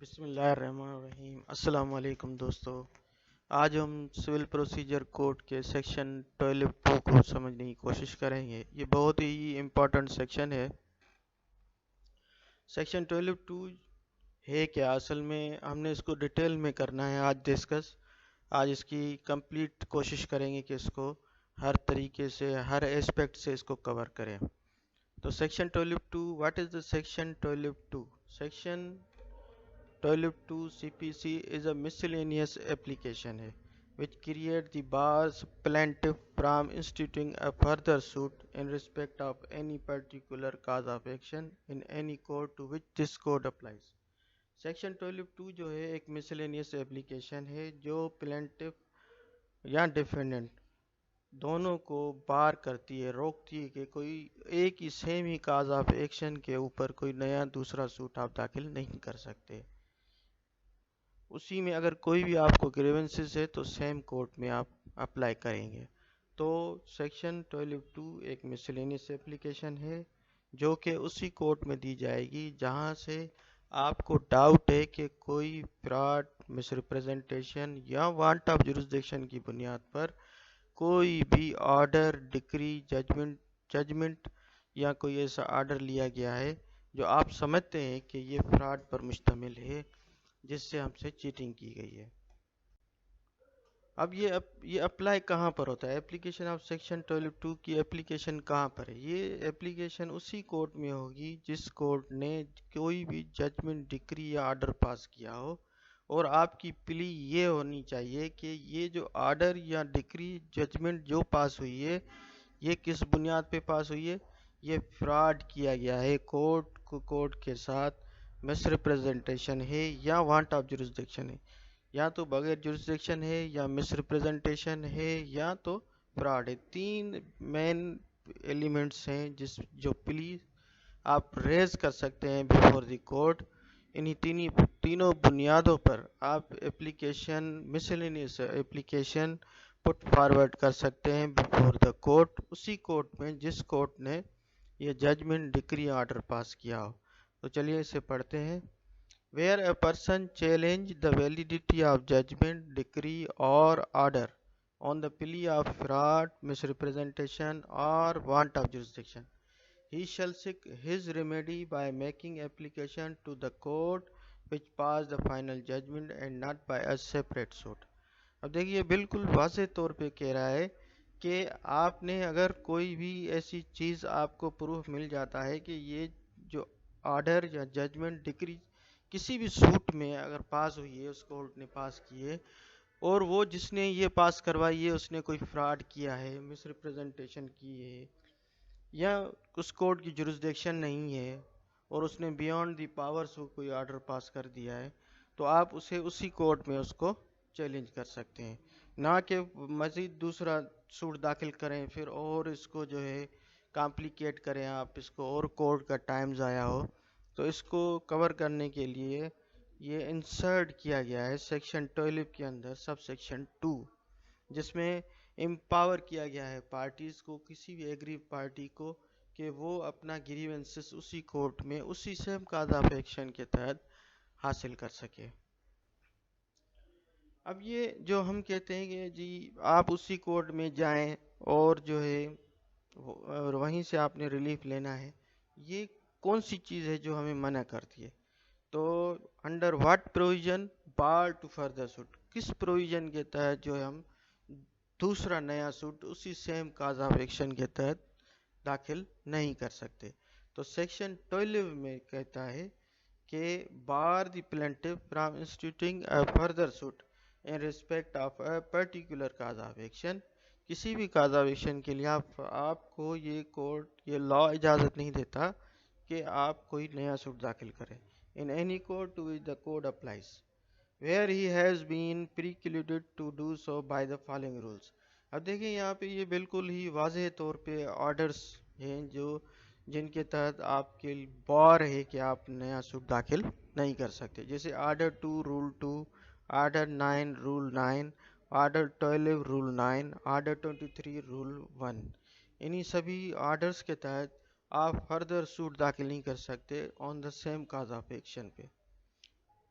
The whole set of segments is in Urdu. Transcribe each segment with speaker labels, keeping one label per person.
Speaker 1: بسم اللہ الرحمن الرحیم۔ السلام علیکم دوستو، آج ہم سول پروسیجر کوڈ کے سیکشن 12(2) کو سمجھنے کی کوشش کریں گے۔ یہ بہت ہی امپورٹنٹ سیکشن ہے۔ سیکشن 12(2) ہے کیا؟ اصل میں ہم نے اس کو ڈیٹیل میں کرنا ہے آج ڈسکس۔ آج اس کی کمپلیٹ کوشش کریں گے کہ اس کو ہر طریقے سے ہر ایسپیکٹ سے اس کو کور کریں۔ تو section 12(2) what is the section 12(2)؟ Section 12(2) CPC is a miscellaneous application which creates the bars plaintiff from instituting a further suit in respect of any particular cause of action in any court to which this code applies. Section 12(2) جو ہے ایک miscellaneous application ہے جو plaintiff یا defendant دونوں کو بار کرتی ہے، روکتی ہے کہ کوئی ایک ہی سیم ہی کاز آف ایکشن کے اوپر کوئی نیا دوسرا سوٹ آپ داخل نہیں کر سکتے۔ اسی میں اگر کوئی بھی آپ کو گریونسز ہے تو سیم کورٹ میں آپ اپلائی کریں گے۔ تو سیکشن 12(2) ایک مسلینیس اپلیکیشن ہے جو کہ اسی کورٹ میں دی جائے گی جہاں سے آپ کو ڈاؤٹ ہے کہ کوئی فراڈ، مس ریپرزنٹیشن یا وانٹ آف جورسڈکشن کی بنیاد پر کوئی بھی آرڈر، ڈکری، ججمنٹ یا کوئی ایسا آرڈر لیا گیا ہے جو آپ سمجھتے ہیں کہ یہ فراڈ پر مشتمل ہے، جس سے ہم سے چیٹنگ کی گئی ہے۔ اب یہ اپلائی کہاں پر ہوتا ہے؟ اپلیکیشن آف سیکشن 12(2) کی اپلیکیشن کہاں پر ہے؟ یہ اپلیکیشن اسی کورٹ میں ہوگی جس کورٹ نے کوئی بھی ججمنٹ، ڈکری یا آرڈر پاس کیا ہو، اور آپ کی پلی یہ ہونی چاہیے کہ یہ جو آرڈر یا ڈکری، ججمنٹ جو پاس ہوئی ہے، یہ کس بنیاد پہ پاس ہوئی ہے؟ یہ فراڈ کیا گیا ہے، کورٹ کے ساتھ مس ریپرزنٹیشن ہے یا وانٹ آف جورسڈکشن ہے، یا تو بغیر جورسڈکشن ہے یا مس ریپرزنٹیشن ہے یا تو فراڈ ہے۔ تین مین ایلیمنٹس ہیں جو پلی آپ ریز کر سکتے ہیں بیفور دی کورٹ۔ انہی تینوں بنیادوں پر آپ application, miscellaneous application put forward کر سکتے ہیں بیفور دا کورٹ، اسی کورٹ میں جس کورٹ نے یہ ججمنٹ، ڈکری، آرڈر پاس کیا ہو۔ تو چلیے اسے پڑھتے ہیں۔ Where a person challenge the validity of judgment, decree or order on the plea of fraud, misrepresentation or want of jurisdiction, he shall seek his remedy by making application to the court which passed the final judgment and not by a separate suit. اب دیکھیے بالکل واضح طور پہ کہہ رہا ہے کہ آپ نے اگر کوئی بھی ایسی چیز آپ کو پروف مل جاتا ہے کہ یہ جو آرڈر یا ججمنٹ، ڈکری کسی بھی سوٹ میں اگر پاس ہوئی ہے، اس کورٹ نے پاس کی ہے، اور وہ جس نے یہ پاس کروائی ہے اس نے کوئی فراڈ کیا ہے، مس ریپرزنٹیشن کی ہے، یا اس کورٹ کی جورسڈکشن نہیں ہے اور اس نے بیونڈ دی پاورز کوئی آرڈر پاس کر دیا ہے، تو آپ اسے اسی کورٹ میں اس کو چیلنج کر سکتے ہیں، نہ کہ مزید دوسرا سوٹ داخل کریں پھر اور اس کو جو ہے کمپلیکیٹ کریں آپ، اس کو اور کورٹ کا ٹائم ضائع ہو۔ تو اس کو کور کرنے کے لیے یہ انسرٹ کیا گیا ہے سیکشن 12 کے اندر سب سیکشن 2، جس میں امپاور کیا گیا ہے پارٹیز کو، کسی بھی ایگری پارٹی کو، کہ وہ اپنا گریونسز اسی کورٹ میں اسی سیم کاز آف ایکشن کے تحت حاصل کر سکے۔ اب یہ جو ہم کہتے ہیں کہ جی آپ اسی کورٹ میں جائیں اور جو ہے اور وہیں سے آپ نے ریلیف لینا ہے، یہ کون سی چیز ہے جو ہمیں منع کرتی ہے؟ تو under what provision bar to further suit, کس پروویژن کے تحت جو ہے ہم دوسرا نیا سوٹ اسی سیم کاز آف ایکشن کے تحت داخل نہیں کر سکتے؟ تو سیکشن 12 میں کہتا ہے کہ bar the plaintiff from instituting a further suit in respect of a particular cause of action, کسی بھی کاز آف ایکشن کے لیے آپ کو یہ کورٹ، یہ لا اجازت نہیں دیتا کہ آپ کوئی نیا سوٹ داخل کریں۔ In any court to which the code applies, where he has been precluded to do so by the following rules. اب دیکھیں یہاں پہ یہ بالکل ہی واضح طور پہ آرڈرز ہیں جن کے تحت آپ کے بار ہے کہ آپ نیا سوٹ داخل نہیں کر سکتے، جیسے order 2 rule 2، order 9 rule 9، order 12 rule 9، order 23 rule 1۔ انہی سبھی آرڈرز کے تحت آپ فردر سوٹ داخل نہیں کر سکتے on the same cause of action پہ۔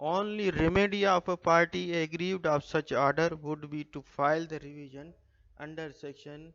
Speaker 1: Only remedy of a party aggrieved of such order would be to file the revision under section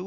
Speaker 1: 2